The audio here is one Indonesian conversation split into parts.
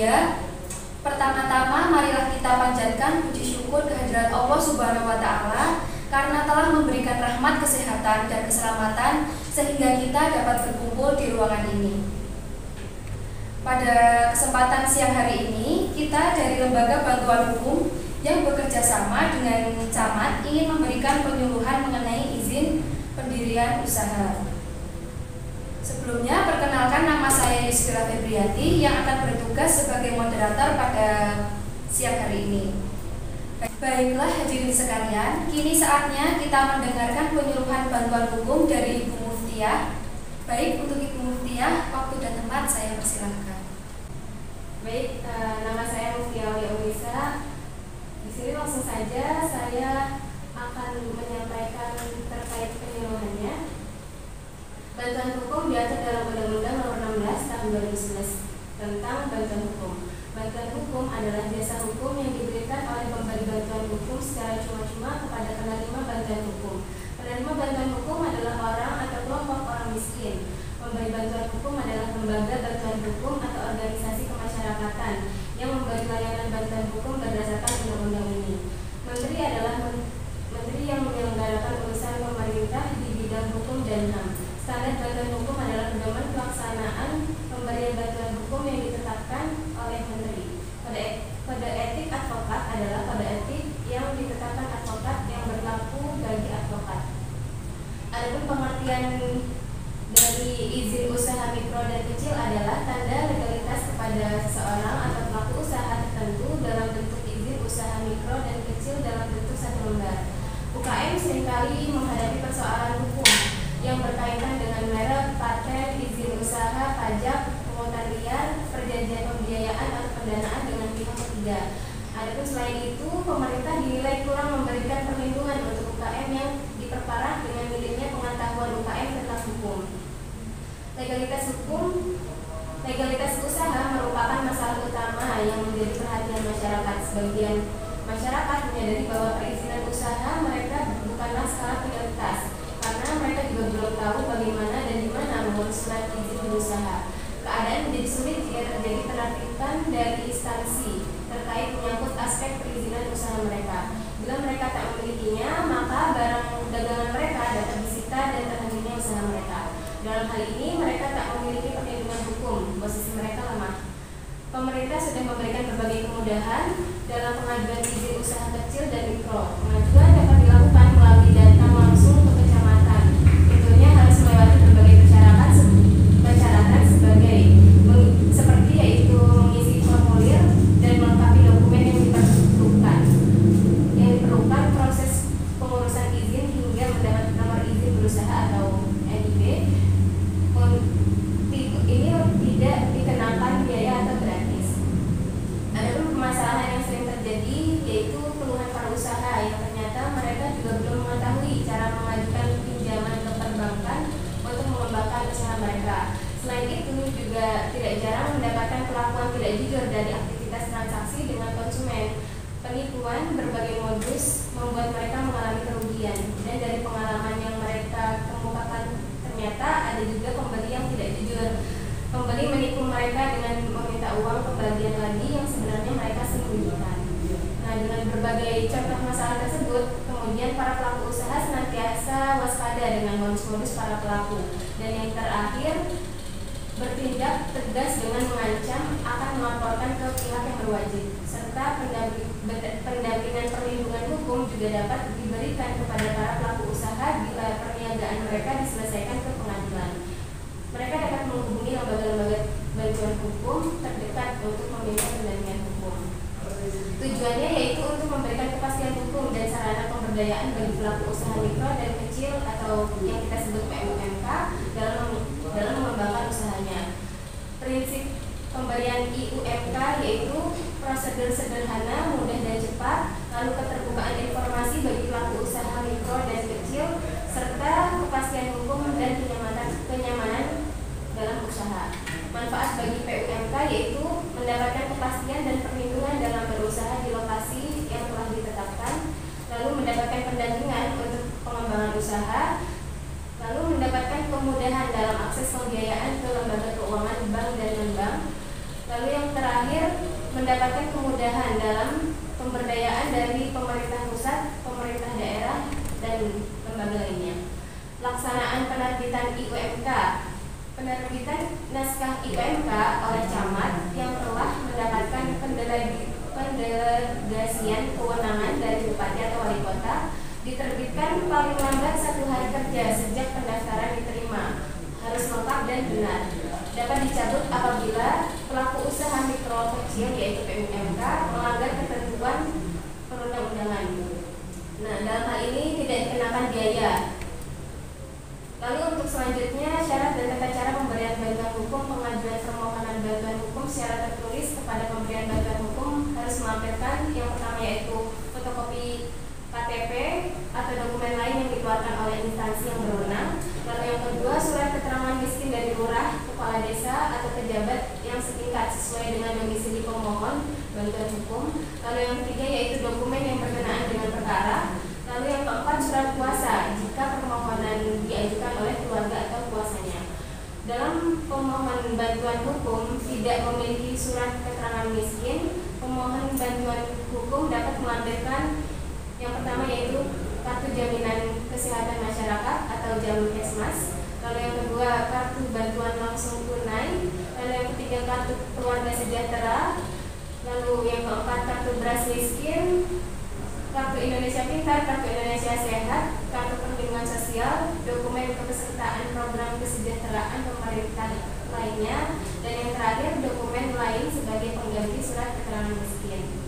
berbahagia, pertama-tama marilah kita panjatkan puji syukur kehadirat Allah Subhanahu wa Ta'ala karena telah memberikan rahmat kesehatan dan keselamatan sehingga kita dapat berkumpul di ruangan ini. Pada kesempatan siang hari ini, kita dari Lembaga Bantuan Hukum yang bekerja sama dengan Camat ingin memberikan penyuluhan mengenai izin pendirian usaha. Sebelumnya, perkenalkan nama saya Yusfira Febriati yang akan bertugas sebagai moderator pada siang hari ini. Baiklah hadirin sekalian, kini saatnya kita mendengarkan penyuluhan bantuan hukum dari Ibu Muftiah. Baik, untuk Ibu Muftiah, waktu dan tempat saya persilahkan. Baik, nama saya Muftiah Aulia Unisa. Di sini langsung saja saya akan menyampaikan terkait penyuluhannya. Bantuan hukum diatur dalam Undang-Undang Nomor 16 Tahun 2011 tentang bantuan hukum. Bantuan hukum adalah jasa hukum yang diberikan oleh pemberi bantuan hukum secara cuma-cuma kepada penerima bantuan hukum. Penerima bantuan hukum adalah orang atau kelompok orang miskin. Pemberi bantuan hukum adalah lembaga bantuan hukum atau organisasi kemasyarakatan yang memberi layanan bantuan hukum berdasarkan undang-undang ini. Menteri adalah menteri yang menyelenggarakan urusan pemerintah di bidang hukum dan HAM. Standar bantuan hukum adalah pedoman pelaksanaan pemberian bantuan hukum yang ditetapkan oleh menteri. Kode etik advokat adalah kode etik yang ditetapkan advokat yang berlaku bagi advokat. Adapun pengertian dari izin usaha mikro dan kecil adalah tanda legalitas kepada seseorang atau pelaku usaha tertentu dalam bentuk izin usaha mikro dan kecil dalam bentuk satu lembar. UKM seringkali menghadapi persoalan hukum yang berkaitan dengan merek, paten, izin usaha, pajak, pungutan liar, perjanjian pembiayaan atau pendanaan dengan pihak ketiga. Adapun selain itu, pemerintah dinilai kurang memberikan perlindungan untuk UKM yang diperparah dengan minimnya pengetahuan UKM tentang hukum. Legalitas usaha merupakan masalah utama yang menjadi perhatian masyarakat. Sebagian masyarakat menyadari bahwa perizinan usaha mereka bukanlah skala prioritas, karena mereka juga belum tahu bagaimana dan di mana mengurus surat izin berusaha. Keadaan menjadi sulit jika terjadi penertiban dari instansi terkait menyangkut aspek perizinan usaha mereka. Bila mereka tak memilikinya, maka barang dagangan mereka dapat disita dan terhentinya usaha mereka. Dalam hal ini, mereka tak memiliki perlindungan hukum, posisi mereka lemah. Pemerintah sudah memberikan berbagai kemudahan dalam pengajuan izin usaha kecil dan mikro. Pengajuan dapat dilakukan melalui datang langsung ke kecamatan. Tentunya harus melewati berbagai persyaratan seperti yaitu mengisi formulir dan melengkapi dokumen yang diperlukan proses pengurusan izin hingga mendapat nomor izin berusaha atau NIB. Ini tidak dikenakan biaya atau gratis. Adapun permasalahan yang sering terjadi yaitu keluhan para usaha yang ternyata mereka juga belum mengetahui cara mengajukan pinjaman ke perbankan untuk mengembangkan usaha mereka. Selain itu juga tidak jarang mendapatkan perlakuan tidak jujur dari aktivitas transaksi dengan konsumen. Penipuan berbagai modus membuat mereka mengalami kerugian, dan dari pengalaman yang mereka kemukakan ternyata ada juga pembeli yang tidak jujur. Pembeli menipu mereka dengan meminta uang pembagian lagi yang sebenarnya mereka sembunyikan. Nah, dengan berbagai contoh masalah tersebut, kemudian para pelaku usaha senantiasa waspada dengan modus-modus para pelaku. Dan yang terakhir, bertindak tegas dengan mengancam akan melaporkan ke pihak yang berwajib, serta pendampingan perlindungan hukum juga dapat diberikan kepada para pelaku usaha bila perniagaan mereka diselesaikan ke pengadilan. Mereka dapat menghubungi lembaga-lembaga bantuan hukum terdekat untuk meminta pendampingan hukum. Tujuannya yaitu untuk memberikan kepastian hukum dan sarana pemberdayaan bagi pelaku usaha mikro dan kecil atau yang kita sebut PUMK dalam mengembangkan usahanya. Prinsip pemberian IUMK yaitu prosedur sederhana, mudah dan cepat, lalu keterbukaan informasi bagi pelaku usaha mikro dan kecil, serta kepastian hukum dan kenyamanan dalam usaha. Manfaat bagi PUMK yaitu mendapatkan kepastian dan perlindungan dalam berusaha di lokasi yang telah ditetapkan, lalu mendapatkan pendampingan untuk pengembangan usaha, lalu mendapatkan kemudahan dalam akses pembiayaan ke lembaga keuangan bank dan non-bank, lalu yang terakhir mendapatkan kemudahan dalam pemberdayaan dari pemerintah pusat, pemerintah daerah, dan lembaga lainnya. Pelaksanaan penerbitan IUMK. Penerbitan naskah IUMK oleh camat yang telah mendapatkan pendelegasian kewenangan dari bupati atau wali kota diterbitkan paling lambat 1 hari kerja sejak pendaftaran diterima, harus lengkap dan benar. Dapat dicabut apabila pelaku usaha mikro kecil yaitu PUMK melanggar ketentuan perundang-undangan. Nah, dalam hal ini tidak dikenakan biaya. Lalu untuk selanjutnya, syarat dan tata cara pemberian bantuan hukum. Pengajuan permohonan bantuan hukum secara tertulis kepada pemberian bantuan hukum harus melampirkan yang pertama yaitu fotokopi KTP atau dokumen lain yang dikeluarkan oleh instansi yang berwenang. Lalu yang kedua, surat keterangan miskin dari lurah, kepala desa atau pejabat yang setingkat sesuai dengan domisili pemohon bantuan hukum. Lalu yang ketiga yaitu dokumen yang berkenaan dengan perkara. Lalu yang keempat, surat kuasa jika permohonan diajukan oleh keluarga atau kuasanya. Dalam pemohon bantuan hukum tidak memiliki surat keterangan miskin, pemohon bantuan hukum dapat melampirkan yang pertama yaitu kartu jaminan kesehatan masyarakat atau jalur Kesmas. Lalu yang kedua, kartu bantuan langsung tunai. Lalu yang ketiga, kartu keluarga sejahtera. Lalu yang keempat, kartu beras miskin, kartu Indonesia Pintar, kartu Indonesia Sehat, kartu perlindungan sosial, dokumen kepesertaan program kesejahteraan pemerintah lainnya, dan yang terakhir dokumen lain sebagai pengganti surat keterangan miskin.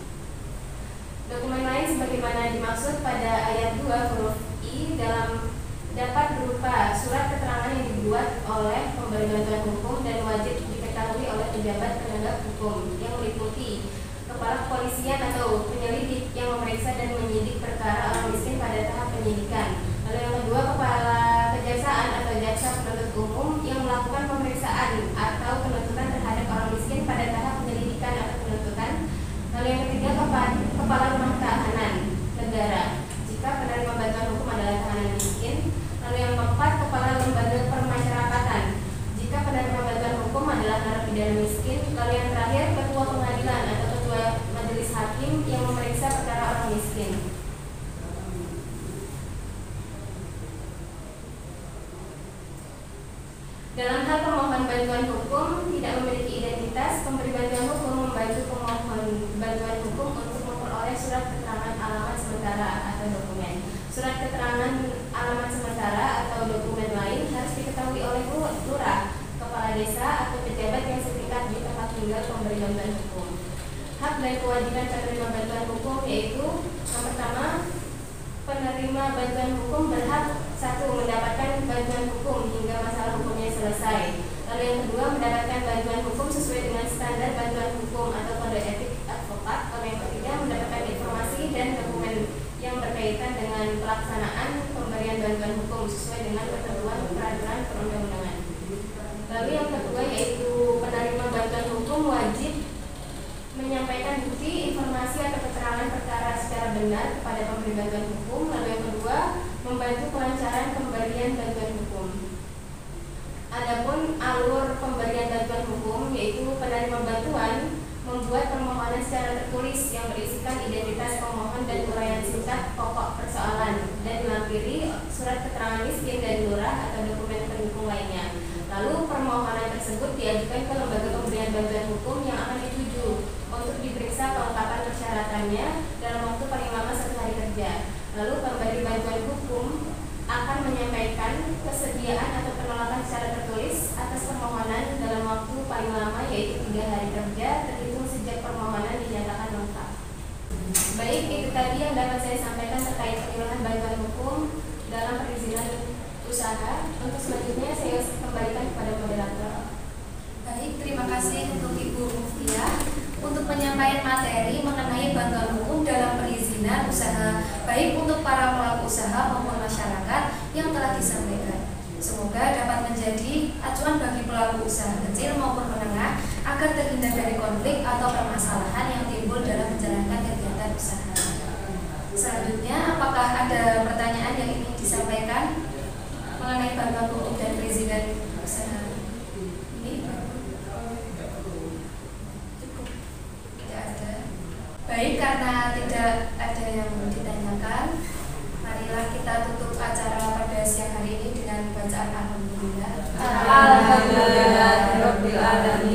Dokumen lain sebagaimana dimaksud pada ayat 2 huruf I dalam dapat berupa surat keterangan yang dibuat oleh pemberi bantuan hukum dan wajib diketahui oleh pejabat penegak hukum yang meliputi kepala kepolisian atau penyelidik yang memeriksa dan menyidik perkara orang miskin pada tahap penyidikan. Lalu yang kedua, kepala kejaksaan atau jaksa penuntut umum yang melakukan pemeriksaan atau penuntutan terhadap orang miskin pada tahap penyelidikan atau penuntutan. Lalu yang ketiga, kepala rumah tahanan negara jika penerima bantuan hukum adalah tahanan miskin. Lalu yang keempat, kepala lembaga permasyarakatan jika penerima bantuan hukum adalah narapidana miskin. Lalu yang terakhir, ketua pengadilan atau ketua majelis hakim yang memeriksa perkara orang miskin. Dalam hal pemohon bantuan hukum tidak memiliki identitas, pemberi bantuan hukum membantu pemohon bantuan hukum untuk memperoleh surat keterangan alamat sementara atau dokumen. Surat keterangan alamat sementara atau dokumen lain harus diketahui oleh lurah, kepala desa atau pejabat yang setingkat di tempat tinggal pemberi bantuan hukum. Hak dan kewajiban penerima bantuan hukum yaitu yang pertama, penerima bantuan hukum berhak 1. Mendapatkan bantuan hukum hingga masalah hukumnya selesai. Lalu yang kedua, mendapatkan bantuan hukum sesuai dengan standar bantuan hukum atau kode etik advokat. Lalu yang ketiga, mendapatkan informasi dan dokumen yang berkaitan dengan pelaksanaan pemberian bantuan hukum sesuai dengan ketentuan peraturan perundang-undangan. Lalu yang kedua yaitu penerima bantuan hukum wajib menyampaikan bukti, informasi atau keterangan perkara secara benar kepada pemberi bantuan hukum. Lalu yang kedua, membantu kelancaran pemberian bantuan hukum. Adapun alur pemberian bantuan hukum yaitu penerima bantuan membuat permohonan secara tertulis yang berisikan identitas pemohon dan uraian singkat pokok persoalan dan dilampiri surat keterangan miskin dari lurah atau dokumen pendukung lainnya. Lalu permohonan tersebut diajukan ke lembaga pemberian bantuan hukum yang akan dituju untuk diperiksa kelengkapan persyaratannya dalam waktu paling lama 1 hari kerja. Lalu pemberi bantuan hukum akan menyampaikan kesediaan atau penolakan secara tertulis atas permohonan dalam waktu paling lama yaitu 3 hari kerja terhitung sejak permohonan dinyatakan lengkap. Baik, itu tadi yang dapat saya sampaikan terkait penyerahan bantuan hukum dalam perizinan usaha. Untuk selanjutnya saya kembalikan kepada moderator. Baik, terima kasih untuk Ibu Muftiah untuk penyampaian materi mengenai bantuan hukum dalam perizinan usaha, baik untuk para pelaku usaha maupun masyarakat yang telah disampaikan. Semoga dapat menjadi acuan bagi pelaku usaha kecil maupun menengah agar terhindar dari konflik atau permasalahan yang timbul dalam menjalankan kegiatan usaha. Selanjutnya, apakah ada pertanyaan yang ingin disampaikan mengenai bantuan hukum dan perizinan usaha? Ini cukup. Tidak ada. Baik, karena tidak ada yang ditanyakan, marilah kita tutup acara pada siang hari ini dengan bacaan Alhamdulillah. Alhamdulillah Rabbil Alamin.